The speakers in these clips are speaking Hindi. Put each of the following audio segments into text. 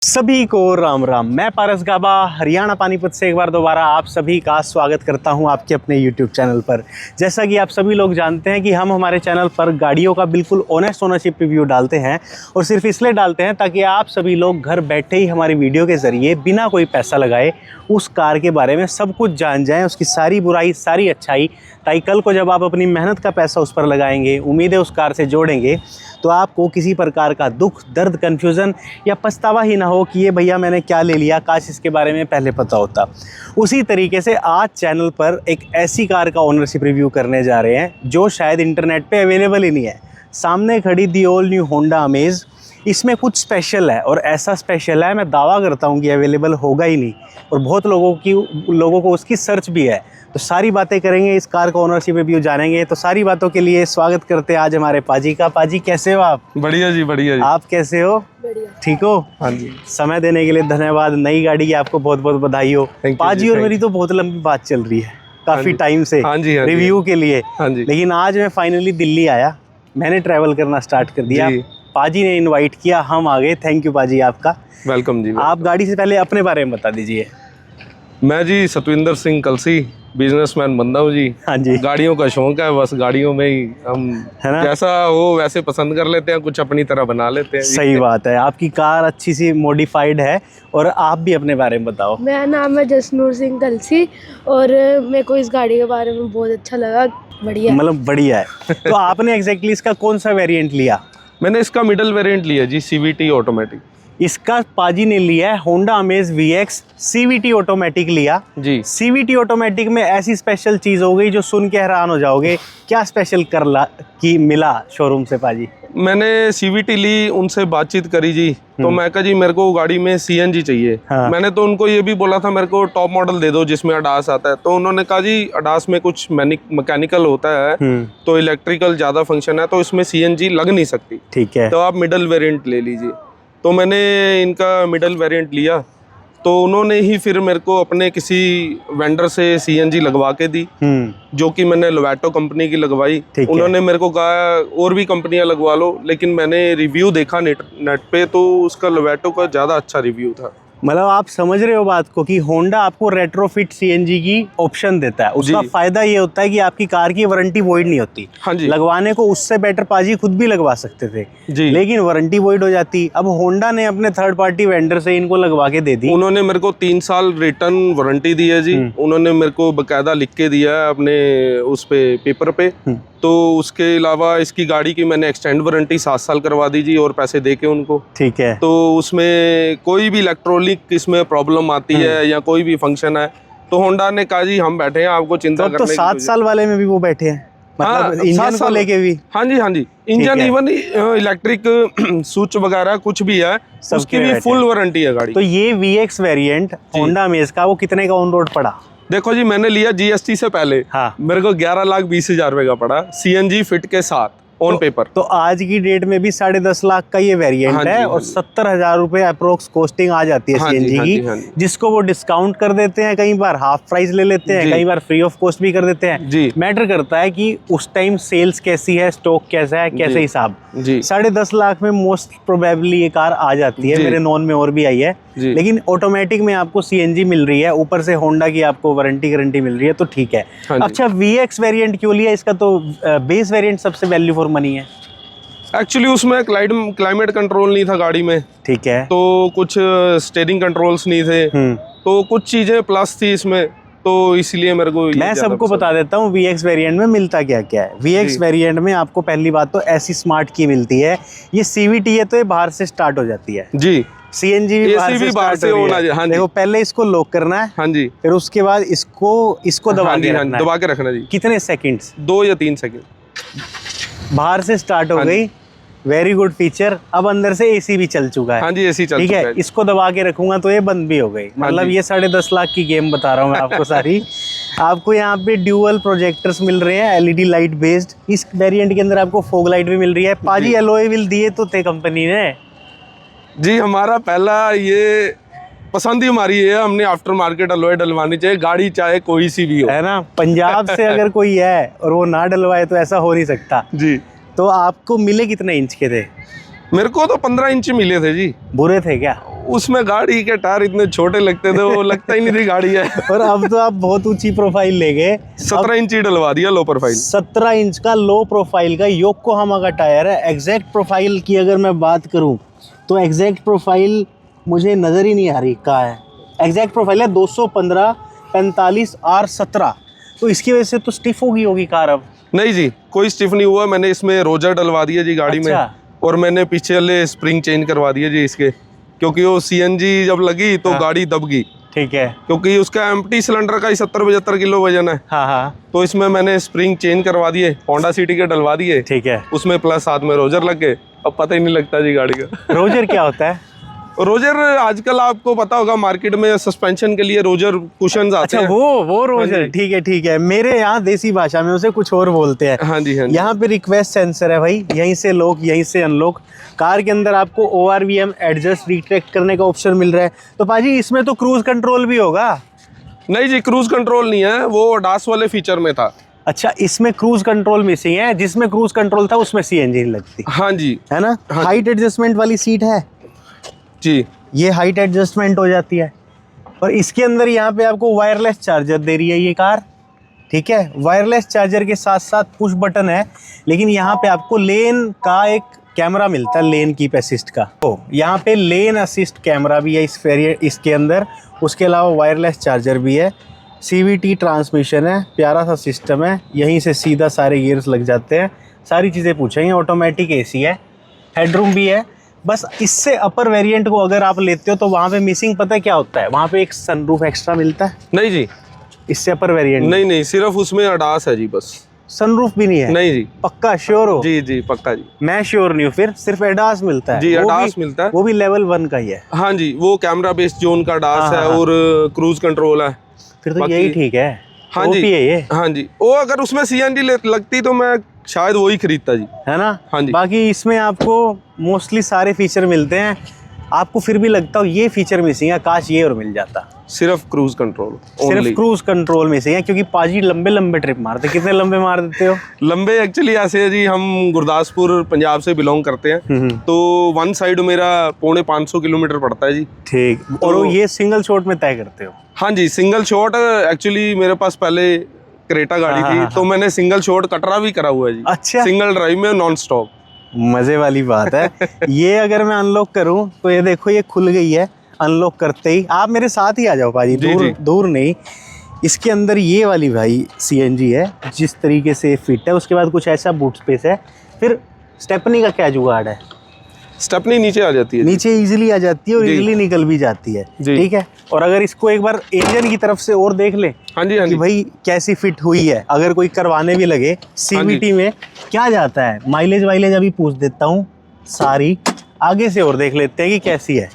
सभी को राम राम। मैं पारस गाबा हरियाणा पानीपत से एक बार दोबारा आप सभी का स्वागत करता हूं आपके अपने YouTube चैनल पर। जैसा कि आप सभी लोग जानते हैं कि हम हमारे चैनल पर गाड़ियों का बिल्कुल ऑनेस्ट ओनरशिप रिव्यू डालते हैं और सिर्फ इसलिए डालते हैं ताकि आप सभी लोग घर बैठे ही हमारी वीडियो के ज़रिए बिना कोई पैसा लगाए उस कार के बारे में सब कुछ जान जाएँ, उसकी सारी बुराई सारी अच्छाई, ताकि कल को जब आप अपनी मेहनत का पैसा उस पर लगाएंगे, उम्मीदें उस कार से जोड़ेंगे, तो आपको किसी प्रकार का दुख दर्द कन्फ्यूज़न या पछतावा ही ना हो कि ये भैया मैंने क्या ले लिया, काश इसके बारे में पहले पता होता। उसी तरीके से आज चैनल पर एक ऐसी कार का ओनरशिप रिव्यू करने जा रहे हैं जो शायद इंटरनेट पे अवेलेबल ही नहीं है। सामने खड़ी the all new Honda amaze. इसमें कुछ स्पेशल है और ऐसा स्पेशल है मैं दावा करता हूँ कि अवेलेबल होगा ही नहीं, और बहुत लोगों को उसकी सर्च भी है। तो सारी बातें करेंगे, इस कार का ओनरशिप रिव्यू जानेंगे। तो सारी बातों के लिए स्वागत करते हैं आज हमारे पाजी का। पाजी कैसे हो आप? बढ़िया जी, बढ़िया जी। आप कैसे हो? बढ़िया। ठीक हो? हाँ जी। समय देने के लिए धन्यवाद। नई गाड़ी की आपको बहुत बहुत बधाई हो। पाजी और मेरी तो बहुत लंबी बात चल रही है काफी टाइम से रिव्यू के लिए। हाँ जी। लेकिन आज मैं फाइनली दिल्ली आया, मैंने ट्रैवल करना स्टार्ट कर दिया। पाजी ने इनवाइट किया, हम आ गए। थैंक यू पाजी आपका। वेलकम जी। आप गाड़ी से पहले अपने बारे में बता दीजिए। मैं जी सतविंदर सिंह कलसी, बिजनेसमैन बंदा हूँ जी। हाँ जी। गाड़ियों का शौक है, बस गाड़ियों में ही हम है ना? जैसा हो वैसे पसंद कर लेते हैं, कुछ अपनी तरह बना लेते हैं। सही बात है। आपकी कार अच्छी सी मॉडिफाइड है। और आप भी अपने बारे में बताओ। मेरा नाम है जसनूर सिंह कलसी और मेरे को इस गाड़ी के बारे में बहुत अच्छा लगा। बढ़िया, मतलब बढ़िया है। तो आपने एग्जैक्टली इसका कौन सा वेरिएंट लिया? मैंने इसका मिडिल वेरिएंट लिया जी, CVT ऑटोमेटिक। इसका पाजी ने लिया है Honda amaze VX CVT automatic लिया जी। CVT ऑटोमेटिक में ऐसी स्पेशल चीज़ हो गई जो सुन के हैरान हो जाओगे। क्या स्पेशल मिला शोरूम से पाजी? मैंने CVT ली, उनसे बातचीत करी जी। तो मैं कहा जी मेरे को गाड़ी में CNG चाहिए। हाँ। मैंने तो उनको ये भी बोला था मेरे को टॉप मॉडल दे दो जिसमें अडास आता है। तो उन्होंने कहा जी अडास में कुछ मैकेनिकल होता है, तो इलेक्ट्रिकल ज़्यादा फंक्शन है, तो इसमें CNG लग नहीं सकती। ठीक है। तो आप मिडल वेरिएंट ले लीजिए। तो मैंने इनका मिडल वेरिएंट लिया, तो उन्होंने ही फिर मेरे को अपने किसी वेंडर से CNG लगवा के दी, जो कि मैंने लोवेटो कंपनी की लगवाई। उन्होंने मेरे को कहा और भी कंपनियां लगवा लो, लेकिन मैंने रिव्यू देखा नेट पे, तो उसका लोवेटो का ज़्यादा अच्छा रिव्यू था। मतलब आप समझ रहे हो बात को कि होंडा आपको रेट्रोफिट CNG की ऑप्शन देता है। उसका फायदा ये होता है कि आपकी कार की वारंटी वॉइड नहीं होती। हाँ जी। लगवाने को उससे बेटर पाजी खुद भी लगवा सकते थे जी, लेकिन वारंटी वॉइड हो जाती। अब होंडा ने अपने थर्ड पार्टी वेंडर से इनको लगवा के दे दी। उन्होंने मेरे को 3 साल रिटर्न वारंटी दी है जी। उन्होंने मेरे को बकायदा लिख के दिया है अपने उस पे पेपर पे। तो उसके अलावा इसकी गाड़ी की मैंने एक्सटेंड वारंटी 7 साल करवा दी जी, और पैसे दे के उनको। ठीक है। तो उसमें कोई भी इलेक्ट्रॉनिक इसमें प्रॉब्लम आती है या कोई भी फंक्शन है, तो होंडा ने कहा जी हम बैठे हैं, आपको चिंता करने की। तो 7 साल वाले में भी वो बैठे हैं, मतलब इंजन को लेके भी? हाँ जी, हाँ जी। इंजन इवन इलेक्ट्रिक स्विच वगैरह कुछ भी है, उसकी भी फुल वारंटी है गाड़ी। तो ये VX वेरिएंट होंडा अमेज का वो कितने का ऑन रोड पड़ा? देखो जी, मैंने लिया GST से पहले। हाँ। मेरे को 11,20,000 रुपए का पड़ा, CNG फिट के साथ ऑन पेपर। तो आज की डेट में भी 10.5 लाख का ये वेरिएंट है और 70,000 रुपए अप्रोक्स कॉस्टिंग आ जाती है CNG की, जिसको वो डिस्काउंट कर देते हैं, कई बार हाफ प्राइस ले लेते हैं, कई बार फ्री ऑफ कॉस्ट भी कर देते हैं। मैटर करता है कि उस टाइम सेल्स कैसी है, स्टॉक कैसा है, कैसे हिसाब। 10.5 लाख में मोस्ट प्रोबेबली ये कार आ जाती है। मेरे नॉन में और भी आई है, लेकिन ऑटोमेटिक में आपको CNG मिल रही है, ऊपर से होंडा की आपको वारंटी गारंटी मिल रही है, तो ठीक है। अच्छा, VX वेरिएंट क्यों लिया? इसका तो बेस वेरिएंट सबसे वैल्यू फॉर मनी है। एक्चुअली उसमें क्लाइमेट कंट्रोल नहीं था गाड़ी में। ठीक है। तो कुछ स्टीयरिंग कंट्रोल्स नहीं थे, तो कुछ चीजें प्लस थी इसमें, तो इसलिए मेरे को मैं सबको बता देता हूँ VX वेरिएंट में मिलता क्या क्या है। VX वेरिएंट में आपको पहली बात तो ऐसी स्मार्ट की मिलती है, ये CVT है तो ये बाहर से स्टार्ट हो जाती है जी। CNG भी बाहर से होना है। हाँ जी। देखो, पहले इसको लॉक करना है। हाँ जी। फिर उसके बाद इसको दबा के रखना जी। कितने सेकंड्स? 2 या 3 सेकंड। बाहर से स्टार्ट हो गई, वेरी गुड फीचर। अब अंदर से AC भी चल चुका है। हाँ जी, AC चल चुका है। इसको दबा के रखूंगा तो ये बंद भी हो गई। मतलब ये 10.5 लाख की गेम बता रहा हूँ मैं आपको सारी। आपको यहाँ पे ड्यूअल प्रोजेक्टर्स मिल रहे हैं, LED लाइट बेस्ड। इस वेरिएंट के अंदर आपको फॉग लाइट भी मिल रही है। पाजी एलॉय व्हील दिए तो थे कंपनी ने जी। हमारा पहला ये पसंद ही हमारी है, हमने आफ्टर मार्केट अलॉय डलवानी चाहिए, गाड़ी चाहे कोई सी भी हो, है ना। पंजाब से अगर कोई है और वो ना डलवाए तो ऐसा हो नहीं सकता जी। तो आपको मिले कितने इंच के थे? मेरे को तो 15 इंच मिले थे जी। बुरे थे क्या? उसमें गाड़ी के टायर इतने छोटे लगते थे, वो लगता ही नहीं थी गाड़ी है। और अब तो आप बहुत ऊंची प्रोफाइल ले गए। 17 इंची डलवा दिया लो प्रोफाइल। 17 इंच का लो प्रोफाइल का योकोहामा का टायर है। एग्जैक्ट प्रोफाइल की अगर मैं बात करूं तो एग्जैक्ट प्रोफाइल मुझे नज़र ही नहीं आ रही कहाँ है। एग्जैक्ट प्रोफाइल है 215 45 R17। तो इसकी वजह से तो स्टिफ होगी कार अब। नहीं जी, कोई स्टिफ नहीं हुआ। मैंने इसमें रोजर डलवा दिया जी गाड़ी में, और मैंने पीछे वाले स्प्रिंग चेंज करवा दिए जी इसके, क्योंकि वो सीएनजी जब लगी तो गाड़ी दब गई। ठीक है। क्योंकि उसका एम्प्टी सिलेंडर का ही 70-75 किलो वजन है। हाँ। तो इसमें मैंने स्प्रिंग चेंज करवा दिए, होंडा सिटी के डलवा दिए। ठीक है। उसमें प्लस साथ में रोजर लग गए। अब पता ही नहीं लगता जी गाड़ी का। रोजर क्या होता है? रोजर आजकल आपको पता होगा मार्केट में सस्पेंशन के लिए रोजर कुशन्स आते अच्छा, हैं। वो रोजर। ठीक है। मेरे यहाँ देसी भाषा में उसे कुछ और बोलते हैं। हाँ जी। यहाँ पे रिक्वेस्ट सेंसर है भाई, यहीं से लॉक यहीं से अनलॉक। कार के अंदर आपको ORVM एडजस्ट रिट्रैक्ट करने का ऑप्शन मिल रहा है। तो पाजी इसमें तो क्रूज कंट्रोल भी होगा? नहीं जी, क्रूज कंट्रोल नहीं है, वो डास वाले फीचर में था। अच्छा, इसमें क्रूज कंट्रोल मिसिंग है। जिसमें क्रूज कंट्रोल था उसमें CNG नहीं लगती। हाँ जी, है ना। हाइट एडजस्टमेंट वाली सीट है जी। ये हाइट एडजस्टमेंट हो जाती है। और इसके अंदर यहाँ पे आपको वायरलेस चार्जर दे रही है ये कार। ठीक है, वायरलेस चार्जर के साथ साथ पुश बटन है, लेकिन यहाँ पे आपको लेन का एक कैमरा मिलता है, लेन कीप असिस्ट का। तो यहाँ पे लेन असिस्ट कैमरा भी है इसके अंदर। उसके अलावा वायरलेस चार्जर भी है। CVT ट्रांसमिशन है, प्यारा सा सिस्टम है। यहीं से सीधा सारे गियर्स लग जाते हैं। सारी चीज़ें पूछेंगे। ऑटोमेटिक AC है, हेडरूम भी है। बस इससे अपर वेरिएंट को अगर आप लेते हो तो वहाँ पे मिसिंग पता है क्या होता है? वहाँ पे एक सनरूफ एक्स्ट्रा मिलता है। नहीं जी, इससे अपर वेरिएंट नहीं, सिर्फ उसमें अडास है जी बस। सनरूफ भी नहीं है? नहीं जी। पक्का श्योर हो? जी पक्का जी। मैं श्योर नहीं हूँ। फिर सिर्फ एडास मिलता है? जी, एडास मिलता है। वो भी लेवल 1 का ही है। हाँ जी, वो कैमरा बेस्ड जोन का अडास है और क्रूज कंट्रोल है। फिर तो यही ठीक है। हाँ जी है ये। हाँ जी, वो अगर उसमें CNG लगती तो मैं शायद वही खरीदता जी। है ना। हाँ जी। बाकी इसमें आपको मोस्टली सारे फीचर मिलते हैं। आपको फिर भी लगता हो ये फीचर मिसिंग है, काश ये और मिल जाता। सिर्फ क्रूज कंट्रोल, सिर्फ क्रूज कंट्रोल मिसिंग है, क्योंकि पाजी लंबे ट्रिप मारते। कितने लंबे मार देते हो? लंबे एक्चुअली ऐसे है जी, हम गुरदासपुर पंजाब से बिलोंग करते हैं, तो वन साइड मेरा 450 किलोमीटर पड़ता है जी। ठीक। और ये सिंगल शॉट में तय करते हो? हाँ जी, सिंगल शॉट। एक्चुअली मेरे पास पहले क्रेटा गाड़ी थी, तो मैंने सिंगल शॉट कटरा भी करा हुआ है जी। अच्छा। सिंगल ड्राइव में नॉन स्टॉप। मजे वाली बात है। ये अगर मैं अनलॉक करूं तो ये देखो, ये खुल गई है अनलॉक करते ही। आप मेरे साथ ही आ जाओ पाजी, दूर नहीं। इसके अंदर ये वाली भाई CNG है, जिस तरीके से फिट है। उसके बाद कुछ ऐसा बूट स्पेस है। फिर स्टेपनी का क्या जुगाड़ है? स्टेपनी नीचे आ जाती है, नीचे इजीली आ जाती है और इजीली निकल भी जाती है। ठीक है। और अगर इसको एक बार इंजन की तरफ से और देख ले कि भाई कैसी फिट हुई है, अगर कोई करवाने भी लगे CVT में क्या जाता है। माइलेज वाइलेज अभी पूछ देता हूँ सारी, आगे से और देख लेते हैं कि कैसी है।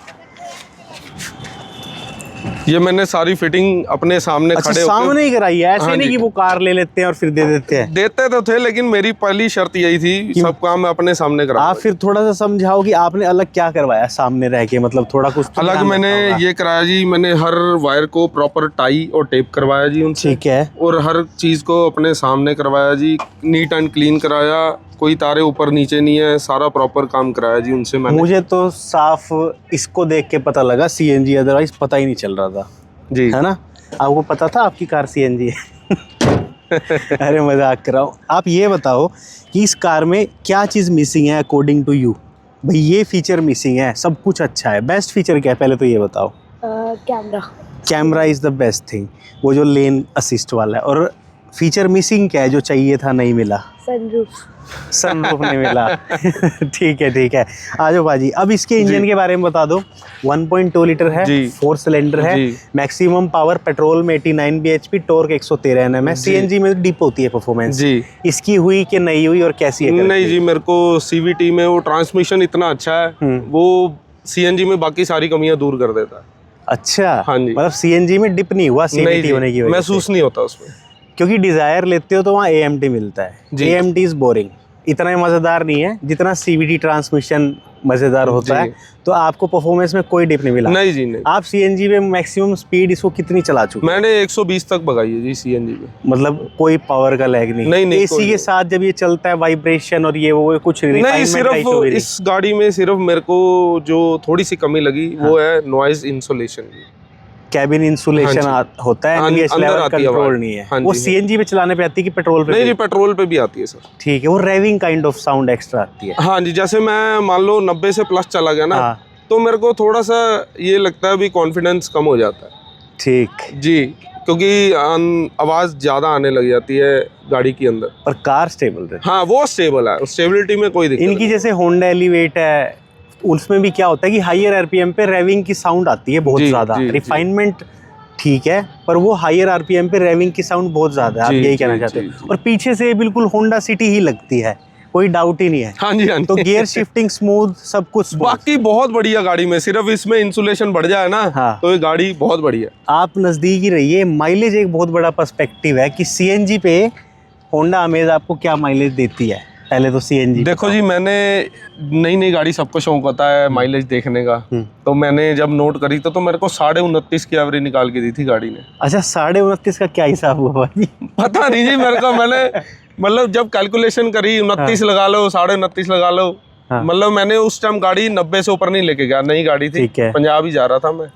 ये मैंने सारी फिटिंग अपने सामने खड़े होकर सामने ही कराई है। ऐसे नहीं कि वो कार ले लेते हैं और फिर दे देते हैं। देते तो थे, लेकिन मेरी पहली शर्त यही थी, सब काम मैं अपने सामने करा। आप फिर थोड़ा सा समझाओ कि आपने अलग क्या करवाया सामने रह के, मतलब थोड़ा कुछ तो अलग मैंने ये कराया जी, मैंने हर वायर को प्रॉपर टाई और टेप करवाया जी उनसे। ठीक है। और हर चीज को अपने सामने करवाया जी, नीट एंड क्लीन कराया, कोई तारे ऊपर नीचे नहीं है, सारा प्रॉपर काम कराया जी उनसे मैंने। मुझे तो साफ इसको देख के पता लगा CNG, अदरवाइज पता ही नहीं चल रहा था जी। है ना। आपको पता था आपकी कार CNG है? अरे मजाक कर रहा हूँ। आप ये बताओ कि इस कार में क्या चीज़ मिसिंग है अकॉर्डिंग टू यू? भाई ये फीचर मिसिंग है, सब कुछ अच्छा है, बेस्ट फीचर क्या है पहले तो ये बताओ। Camera is the best thing, वो जो लेन असिस्ट वाला है। और फीचर मिसिंग क्या है जो चाहिए था नहीं मिला? सनरूफ नहीं मिला। ठीक है। आ जाओ बाजी, अब इसके इंजन के बारे में बता दो। 1.2 लीटर है, 4 सिलेंडर है, मैक्सिमम पावर पेट्रोल में 89 bhp, टॉर्क 113 Nm है। CNG में डिप होती है परफॉर्मेंस जी। इसकी हुई कि नहीं हुई और कैसी है? नहीं जी, मेरे को CVT में वो ट्रांसमिशन इतना अच्छा है, वो CNG में बाकी सारी कमियां दूर कर देता है। अच्छा। हाँ जी, मतलब CNG में डिप नहीं हुआ CVT होने की वजह से? महसूस नहीं होता उसमें, क्योंकि डिजायर लेते हो तो वहाँ AMT मिलता है। AMT इज बोरिंग, इतना मज़ेदार नहीं है जितना CVT ट्रांसमिशन मज़ेदार होता है, तो आपको परफॉर्मेंस में कोई डिप नहीं मिला? नहीं जी नहीं। आप सीएनजी में मैक्सिमम स्पीड इसको कितनी चला चुके? मैंने 120 तक भगाई है जी सीएनजी में। मतलब कोई पावर का लैग नहीं? नहीं, एसी कोई के साथ जब ये चलता है वाइब्रेशन और ये वो कुछ नहीं, रिफाइनमेंट का इशू भी सिर्फ इस गाड़ी में सिर्फ मेरे को जो थोड़ी सी कमी लगी वो है नॉइज इंसुलेशन की। कैबिन इंसुलेशन होता है, NVH लेवल कंट्रोल नहीं है। वो सीएनजी पे चलाने पे आती है कि पेट्रोल पे? नहीं जी, पेट्रोल पे भी आती है सर। ठीक है, वो raving kind of sound extra आती है। हाँ जी, जैसे मैं मान लो 90 से प्लस चला गया ना, तो मेरे को थोड़ा सा ये लगता है अभी कॉन्फिडेंस कम हो जाता है। ठीक जी, क्योंकि आवाज़ ज़्यादा आने लग जाती है गाड़ी के अंदर। पर कार स्टेबल रहती है। हाँ, वो स्टेबल है, स्टेबिलिटी में कोई दिक्कत इनकी जैसे होंडा एलिवेट है, उसमें भी क्या होता है कि हायर आरपीएम पे रेविंग की साउंड आती है बहुत ज़्यादा। रिफाइनमेंट ठीक है, पर वो हायर आरपीएम पे रेविंग की साउंड बहुत ज़्यादा है, आप यही कहना चाहते हो? और पीछे से बिल्कुल होंडा सिटी ही लगती है, कोई डाउट ही नहीं है। हाँ जी, हाँ जी। तो गियर शिफ्टिंग स्मूथ, सब कुछ बाकी बहुत बढ़िया गाड़ी में, सिर्फ इसमें इंसुलेशन बढ़ जाए ना, हाँ, तो ये गाड़ी बहुत बढ़िया। आप नज़दीक ही रहिए। माइलेज एक बहुत बड़ा पर्सपेक्टिव है कि सीएनजी पे होंडा अमेज आपको क्या माइलेज देती है। पहले तो सीएनजी देखो जी, मैंने नई गाड़ी, सबको शौक होता है माइलेज देखने का, तो मैंने जब नोट करी तो मेरे को 29.5 की एवरेज निकाल के दी थी गाड़ी ने। अच्छा, 29.5 का क्या हिसाब हुआ भाई? पता नहीं जी मेरे को, मैंने मतलब जब कैलकुलेशन करी 29 लगा लो, 29.5 लगा लो, मतलब मैंने उस टाइम गाड़ी 90 से ऊपर नहीं लेके गया, नई गाड़ी थी, पंजाब ही जा रहा था मैं।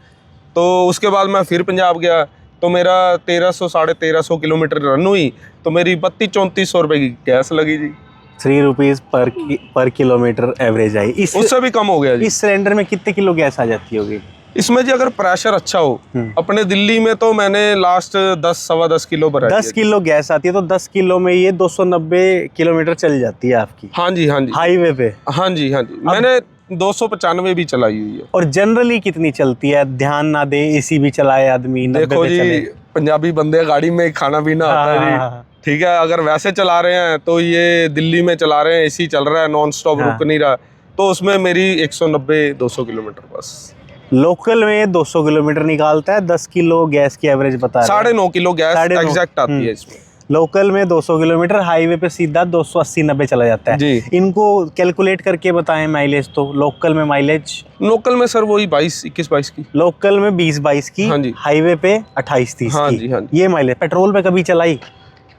तो उसके बाद मैं फिर पंजाब गया, तो मेरा 1300-1350 किलोमीटर रन हुई, तो मेरी 3200-3400 रुपये की गैस लगी जी। 3 रुपीज़ पर किलोमीटर एवरेज आई। उससे भी कम हो गया जी। इस सिलेंडर में कितने किलो गैस आ जाती होगी? इसमें जी अगर प्रेशर अच्छा हो, अपने दिल्ली में तो मैंने लास्ट 10-10.25 किलो भरा। 10 किलो गैस आती है, तो 10 किलो में ये 290 किलोमीटर चल जाती है आपकी। हाँ जी, हाँ जी, हाईवे पे। हाँ जी, हाँ जी, मैंने 295 भी चलाई हुई है। और जनरली कितनी चलती है? ध्यान ना दे, एसी भी चलाए आदमी, 90 देखो जी, पंजाबी बंदे गाड़ी में खाना पीना आता है जी, ठीक है। अगर वैसे चला रहे हैं तो ये दिल्ली में चला रहे हैं, एसी चल रहा है, नॉन स्टॉप रुक नहीं रहा, तो उसमें मेरी 190-200 किलोमीटर बस। लोकल में 200 किलोमीटर निकालता है, 10 किलो गैस की एवरेज बता रहे हैं। 9.5 किलो गैस एग्जैक्ट आती है इसमें। लोकल में 200 किलोमीटर, हाईवे पे सीधा 280-90 चला जाता है जी। इनको कैलकुलेट करके बताएं माइलेज। तो लोकल में माइलेज, लोकल में सर वही 21-22 की, लोकल में 20-22 की, हाँ जी, हाईवे पे 28-30 हाँ की। जी, हाँ जी। ये माइलेज। पेट्रोल पे कभी चलाई?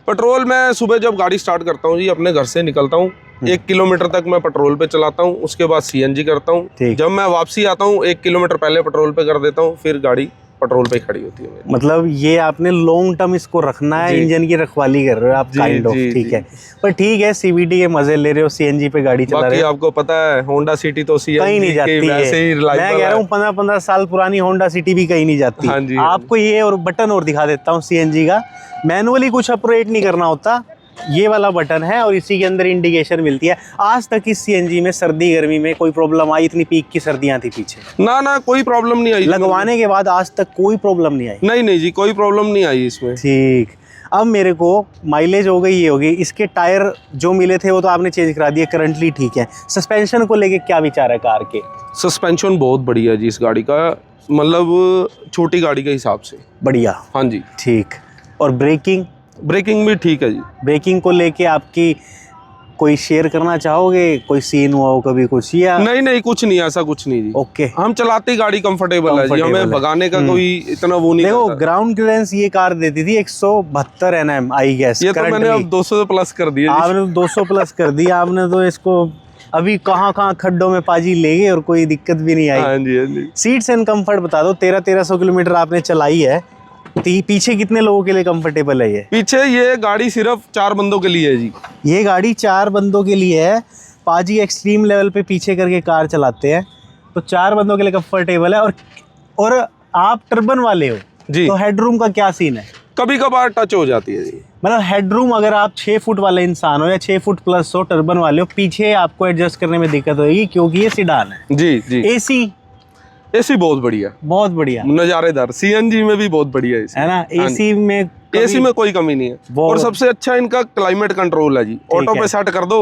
पेट्रोल मैं सुबह जब गाड़ी स्टार्ट करता हूँ जी, अपने घर से निकलता हूँ, 1 किलोमीटर तक मैं पेट्रोल पे चलाता हूँ, उसके बाद सीएनजी करता हूँ। जब मैं वापसी आता हूँ 1 किलोमीटर पहले पेट्रोल पे कर देता हूँ, फिर गाड़ी पेट्रोल पे खड़ी होती है। मतलब ये आपने लॉन्ग टर्म इसको रखना है, इंजन की रखवाली कर रहे हो आप काइंड ऑफ। ठीक है, पर ठीक है, सीवीटी के मजे ले रहे हो, सीएनजी पे गाड़ी चला रहे हो। आपको पता है होंडा सिटी तो सीएनजी कहीं नहीं जाती है। मैं कह रहा हूँ 15-15 साल पुरानी होंडा सिटी भी कहीं नहीं जाती। हाँ जी, आपको ये और बटन और दिखा देता हूँ सीएनजी का, मैनुअली कुछ ऑपरेट नहीं करना होता, ये वाला बटन है और इसी के अंदर इंडिकेशन मिलती है। आज तक इस सीएनजी में सर्दी गर्मी में कोई प्रॉब्लम आई? इतनी पीक की सर्दियां थी पीछे, ना कोई प्रॉब्लम नहीं आई। लगवाने के बाद आज तक कोई प्रॉब्लम नहीं आई? नहीं जी, कोई प्रॉब्लम नहीं आई इसमें। ठीक, अब मेरे को माइलेज हो गई, ये होगी। इसके टायर जो मिले थे वो तो आपने चेंज करा दिए, करंटली ठीक है। सस्पेंशन को लेके क्या विचार है कार के? सस्पेंशन बहुत बढ़िया जी इस गाड़ी का, मतलब छोटी गाड़ी के हिसाब से बढ़िया। हाँ जी, ठीक। और ब्रेकिंग भी ठीक है जी। ब्रेकिंग को लेके आपकी कोई शेयर करना चाहोगे? कोई सीन हुआ हो कभी कुछ? या नहीं, कुछ नहीं, ऐसा कुछ नहीं जी। ओके, हम चलाते गाड़ी कंफर्टेबल है जी, हमें भगाने का कोई इतना वो नहीं। देखो, ग्राउंड क्लियरेंस ये कार देती थी 172 Nm आई गेस। ये तो मैंने अब 200 प्लस कर दिया। आपने 200 प्लस कर दिया आपने, तो इसको अभी कहाँ खड्डों में पाजी ले गए और कोई दिक्कत भी नहीं आई। हाँ जी, हाँ जी। सीट्स एंड कंफर्ट बता दो। 1300 किलोमीटर आपने चलाई है, पीछे कितने लोगों के लिए कंफर्टेबल है ये? पीछे ये गाड़ी सिर्फ 4 बंदों के लिए है जी। ये गाड़ी 4 बंदों के लिए है। पाजी एक्सट्रीम लेवल पे पीछे करके कार चलाते हैं, तो 4 बंदों के लिए कंफर्टेबल है। और आप टर्बन वाले हो जी, तो हेडरूम का क्या सीन है? कभी कभार टच हो जाती है जी। मतलब हेडरूम, अगर आप 6 फुट वाले इंसान हो या 6 फुट प्लस हो, टर्बन वाले हो, पीछे आपको एडजस्ट करने में दिक्कत होगी, क्योंकि ये सीडान है। जी। एसी बहुत बढ़िया, नजारेदार। सीएनजी में भी बहुत बढ़िया है ना। एसी में कोई कमी नहीं है। और सबसे अच्छा इनका क्लाइमेट कंट्रोल है जी। ऑटो पे सेट कर दो,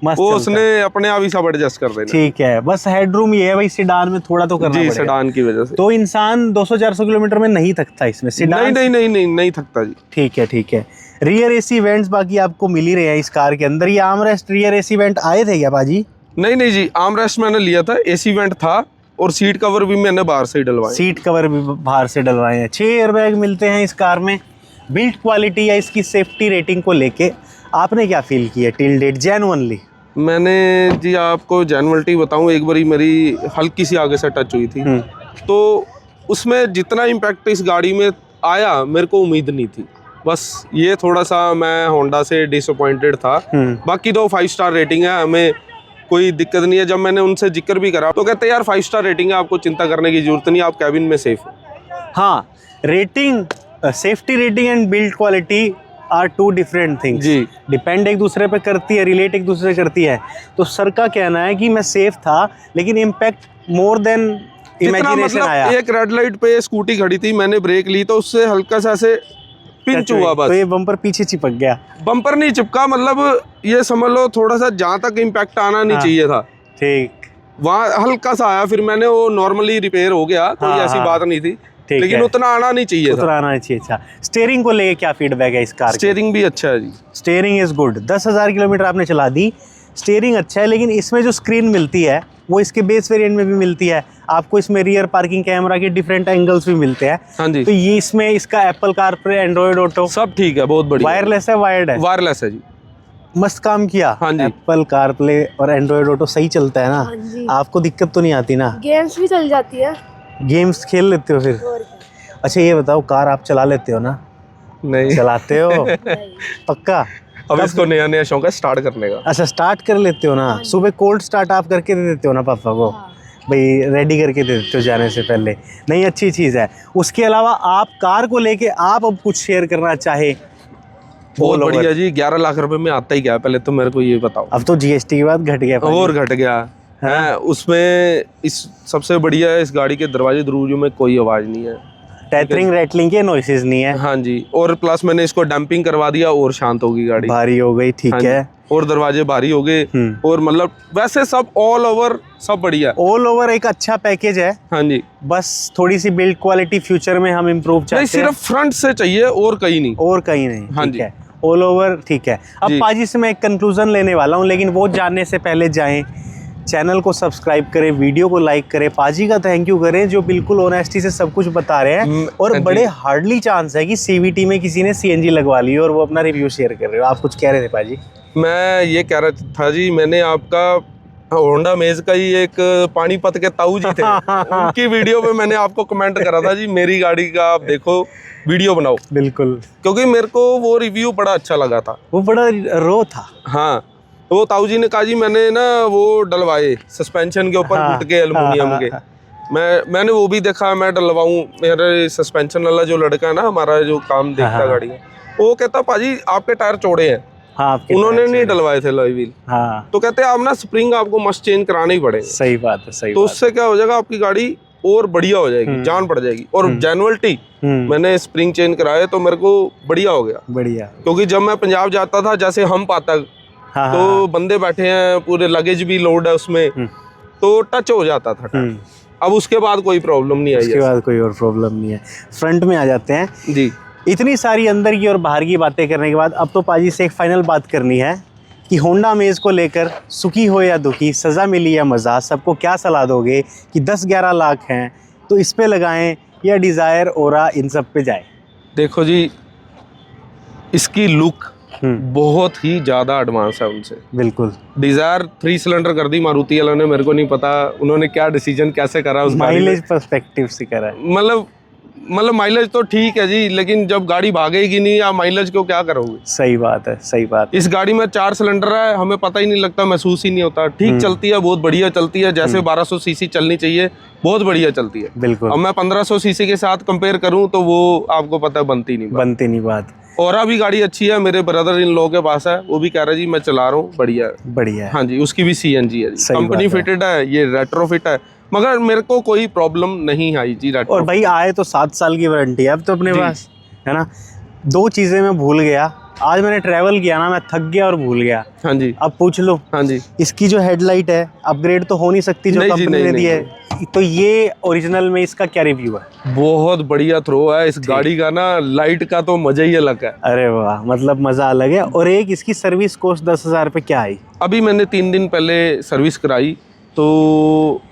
वो उसने अपने आप ही सब एडजस्ट कर देना। ठीक है, बस हेडरूम ये है भाई, सीडान में थोड़ा तो करना पड़ेगा जी, सीडान की वजह से। तो इंसान 200-400 किलोमीटर में नहीं थकता इसमें, सीडान नहीं थकता जी। ठीक है। रियर एसी वेंट्स बाकी आपको मिल ही रहे हैं इस कार के अंदर। ये आर्मरेस्ट रियर एसी वेंट आए थे क्या बाजी? नहीं नहीं जी, आर्म रेस्ट मैंने लिया था, एसी वेंट था, और सीट कवर भी मैंने बाहर से ही डलवाए। सीट कवर भी बाहर से डलवाए हैं। 6 एयरबैग मिलते हैं इस कार में। बिल्ड क्वालिटी या इसकी सेफ्टी रेटिंग को लेके आपने क्या फील किया टिल डेट जेन्युइनली? मैंने जी आपको जेन्युइनिटी बताऊं, एक बारी मेरी हल्की सी आगे से टच हुई थी, तो उसमें जितना इम्पैक्ट इस गाड़ी में आया मेरे को उम्मीद नहीं थी। बस ये थोड़ा सा मैं होंडा से डिसअपॉइंटेड था। बाकी तो 5 स्टार रेटिंग है, हमें कोई दिक्कत नहीं है। जब मैंने उनसे जिक्र भी करा तो कहते यार 5 स्टार रेटिंग है, आपको चिंता करने की जरूरत नहीं, आप कैबिन में सेफ हो। हाँ, rating, safety rating and build quality are 2 different things. जी। डिपेंड एक दूसरे पे करती है, रिलेट एक दूसरे से करती है। तो सर का कहना है कि मैं सेफ था, लेकिन इम्पैक्ट मोर देन इमेजिनेशन आया। एक रेड लाइट पे स्कूटी खड़ी थी, मैंने ब्रेक ली तो उससे हल्का सा ऐसे पिंच हुआ, बस। तो ये बम्पर पीछे चिपक गया। बम्पर नहीं चिपका, मतलब ये समझ लो थोड़ा सा जहाँ तक इम्पैक्ट आना नहीं चाहिए था, ठीक, वहाँ हल्का सा आया। फिर मैंने वो नॉर्मली रिपेयर हो गया, कोई ऐसी बात नहीं थी, लेकिन उतना आना नहीं चाहिए था। उतना आना चाहिए। अच्छा, स्टीयरिंग को लेके क्या फीडबैक है इस कार का? स्टीयरिंग भी अच्छा है जी। Steering is good. 10,000 किलोमीटर आपने चला दी, स्टीयरिंग अच्छा है, लेकिन इसमें जो स्क्रीन मिलती है वो इसके बेस वेरिएंट में भी मिलती है आपको। इसमें रियर पार्किंग कैमरा के डिफरेंट एंगल्स भी मिलते हैं। हाँ जी। तो ये इसमें इसका एप्पल कारप्ले, एंड्रॉइड ऑटो सब ठीक है, बहुत बढ़िया। वायरलेस है, वायर्ड है? वायरलेस है जी। मस्त काम किया। हाँ जी। एप्पल कारप्ले और एंड्रॉइड ऑटो सही चलता है हाँ ना? जी। आपको दिक्कत तो नहीं आती ना? गेम्स भी चल जाती है। गेम्स खेल लेते हो फिर? और क्या। अच्छा ये बताओ, कार आप चला लेते हो ना? नहीं, चलाते हो? पक्का? अब इसको नया नया शौक है स्टार्ट करने का। अच्छा, स्टार्ट कर लेते हो ना? सुबह कोल्ड स्टार्ट आप करके दे देते हो ना पापा को? भाई रेडी करके दे देते हो जाने से पहले? नहीं, अच्छी चीज़ है। उसके अलावा आप कार को लेके आप अब कुछ शेयर करना चाहे? बहुत बढ़िया जी। 11 लाख रुपए में आता ही क्या, पहले तो मेरे को ये बताओ। अब तो जीएसटी के बाद घट गया भाई। और घट गया है उसमें। इस सबसे बढ़िया है, इस गाड़ी के दरवाजे दरवाजों में कोई आवाज नहीं है, टैथरिंग रैटलिंग के नॉइसेस नहीं है। हाँ जी। और प्लस मैंने इसको डैम्पिंग करवा दिया और शांत होगी गाड़ी, भारी हो गई, ठीक हाँ है। जी। और दरवाजे भारी हो गए, और मतलब वैसे सब ऑल ओवर सब बढ़िया। ऑल ओवर एक अच्छा पैकेज है। हाँ जी। बस थोड़ी सी बिल्ड क्वालिटी फ्यूचर में हम इम्प्रूव चाहते हैं। नहीं, सिर्फ फ्रंट से चाहिए और कहीं नहीं। और कहीं नहीं। हाँ ठीक जी। है, ऑल ओवर ठीक है। अब जी। पाजी से मैं एक कंक्लूजन लेने वाला हूँ, लेकिन वो जानने से पहले जाएं, चैनल को सब्सक्राइब करें, वीडियो को लाइक करें, पाजी का थैंक यू करें जो बिल्कुल ऑनेस्टी से सब कुछ बता रहे हैं। और हाँ बड़े हार्डली चांस है कि सीवीटी में किसी ने सीएनजी लगवा ली और वो अपना रिव्यू शेयर कर रहे हो। आप कुछ कह रहे थे पाजी? मैं ये कह रहा था जी, मैंने आपका होंडा मेज का ही एक पानीपत के ताऊ जी थे, उनकी वीडियो पे मैंने आपको कमेंट करा था जी, मेरी गाड़ी का आप देखो वीडियो बनाओ। बिल्कुल, क्योंकि मेरे को वो रिव्यू बड़ा अच्छा लगा था। वो बड़ा रो था। हाँ, तो वो ताऊ जी ने कहा जी मैंने ना वो डलवाए सस्पेंशन के ऊपर गुटके एल्युमिनियम के। मैंने वो भी देखा, मैं डलवाऊं। मेरे सस्पेंशन वाला जो लड़का है ना हमारा, जो काम देखता है गाड़ी का, वो कहता पाजी आपके टायर चौड़े हैं। हाँ, उन्होंने नहीं डलवाए थे लॉय व्हील। हाँ, तो कहते हैं आप ना स्प्रिंग आपको मस्ट चेंज कराने ही पड़ेंगे। सही बात है, सही तो बात उससे क्या हो जाएगा, आपकी गाड़ी और बढ़िया हो जाएगी, जान पड़ जाएगी। और जेन्युइनिटी, मैंने स्प्रिंग चेंज कराए तो मेरे को बढ़िया हो गया। बढ़िया। क्योंकि जब मैं पंजाब जाता था, जैसे हम पाता तो बंदे बैठे हैं, पूरे लगेज भी लोड है उसमें, तो टच हो जाता था। अब उसके बाद कोई प्रॉब्लम नहीं आई। उसके बाद कोई और प्रॉब्लम नहीं है। फ्रंट में आ जाते हैं जी। इतनी सारी अंदर की और बाहर की बातें करने के बाद अब तो पाजी से एक फाइनल बात करनी है कि होंडा मेज को लेकर सुखी हो या दुखी, सज़ा मिली या मज़ा, सबको क्या सलाह दोगे कि 10-11 लाख हैं तो इस पे लगाएं या डिज़ायर, ओरा, इन सब पे जाए? देखो जी, इसकी लुक बहुत ही ज़्यादा एडवांस है उनसे। बिल्कुल। डिज़ायर 3 सिलेंडर कर दी मारुति वालों ने, मेरे को नहीं पता उन्होंने क्या डिसीजन कैसे करा उस माइलेज पर्सपेक्टिव से करा है। मतलब माइलेज तो ठीक है जी, लेकिन जब गाड़ी भागेगी नहीं, आप माइलेज को क्या करोगे? सही बात है, सही बात। इस गाड़ी में 4 सिलेंडर है, हमें पता ही नहीं लगता, महसूस ही नहीं होता। ठीक चलती है, बहुत बढ़िया चलती है, जैसे 1200 सीसी चलनी चाहिए, बहुत बढ़िया चलती है। बिल्कुल। अब मैं 1500 सीसी के साथ कंपेयर करूं तो वो आपको पता है बनती नहीं बात। और भी गाड़ी अच्छी है, मेरे ब्रदर इन लोगों के पास है, वो भी कह रहा है जी मैं चला रहा हूँ, बढ़िया है। बढ़िया है। हाँ जी, उसकी भी सीएनजी है जी, कंपनी बात है। फिटेड है, ये रेट्रोफिट है, मगर मेरे को कोई प्रॉब्लम नहीं आई जी। और भाई आए तो 7 साल की वारंटी है अब तो अपने पास, है ना। 2 चीज़ें मैं भूल गया, आज मैंने ट्रैवल किया ना, मैं थक गया और भूल गया। हाँ जी। अब पूछ लो। हाँ जी। इसकी जो हेडलाइट है अपग्रेड तो हो नहीं सकती जो कंपनी ने दी है। तो ये ओरिजिनल में इसका क्या रिव्यू है? बहुत बढ़िया थ्रो है इस गाड़ी का ना, लाइट का तो मजा ही अलग है। अरे वाह, मतलब मज़ा अलग है। और एक इसकी सर्विस कॉस्ट 10,000 रुपये क्या आई? अभी मैंने 3 दिन पहले सर्विस कराई तो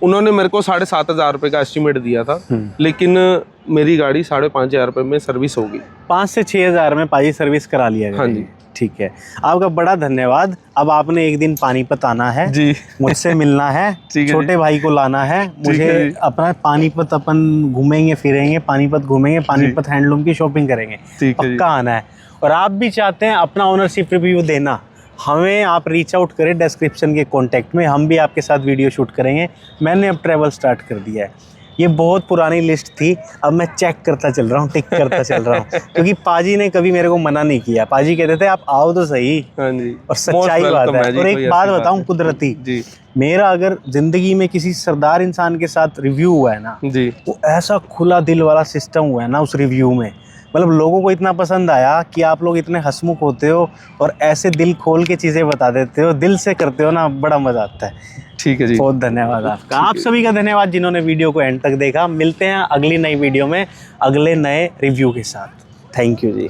उन्होंने मेरे को 7,500 रुपये का एस्टिमेट दिया था, लेकिन मेरी गाड़ी 5,500 रुपये में सर्विस होगी। 5 से 6,000 में पाजी सर्विस करा लिया। हाँ जी। ठीक है, आपका बड़ा धन्यवाद। अब आपने एक दिन पानीपत आना है जी, मुझसे मिलना है, ठीक है छोटे भाई को लाना है मुझे है जी। अपना पानीपत, अपन घूमेंगे फिरेंगे, पानीपत घूमेंगे, पानीपत हैंडलूम की शॉपिंग करेंगे, ठीक है जी। पक्का आना है। और आप भी चाहते हैं अपना ओनरशिप रिव्यू देना, हमें आप रीच आउट करें डिस्क्रिप्शन के कॉन्टैक्ट में, हम भी आपके साथ वीडियो शूट करेंगे। मैंने अब ट्रैवल स्टार्ट कर दिया है। ये बहुत पुरानी लिस्ट थी, अब मैं चेक करता चल रहा हूँ, टिक करता चल रहा हूँ, क्योंकि पाजी ने कभी मेरे को मना नहीं किया। पाजी कहते थे आप आओ तो सही। हाँ जी, और सच्चाई बात है। और एक बात बताऊं कुदरती जी, मेरा अगर जिंदगी में किसी सरदार इंसान के साथ रिव्यू हुआ है ना, जी, वो ऐसा खुला दिल वाला सिस्टम हुआ है ना उस रिव्यू में, मतलब लोगों को इतना पसंद आया कि आप लोग इतने हंसमुख होते हो और ऐसे दिल खोल के चीज़ें बता देते हो, दिल से करते हो ना, बड़ा मज़ा आता है। ठीक है जी। बहुत धन्यवाद आपका। आप सभी का धन्यवाद जिन्होंने वीडियो को एंड तक देखा। मिलते हैं अगली नई वीडियो में अगले नए रिव्यू के साथ। Thank you ji.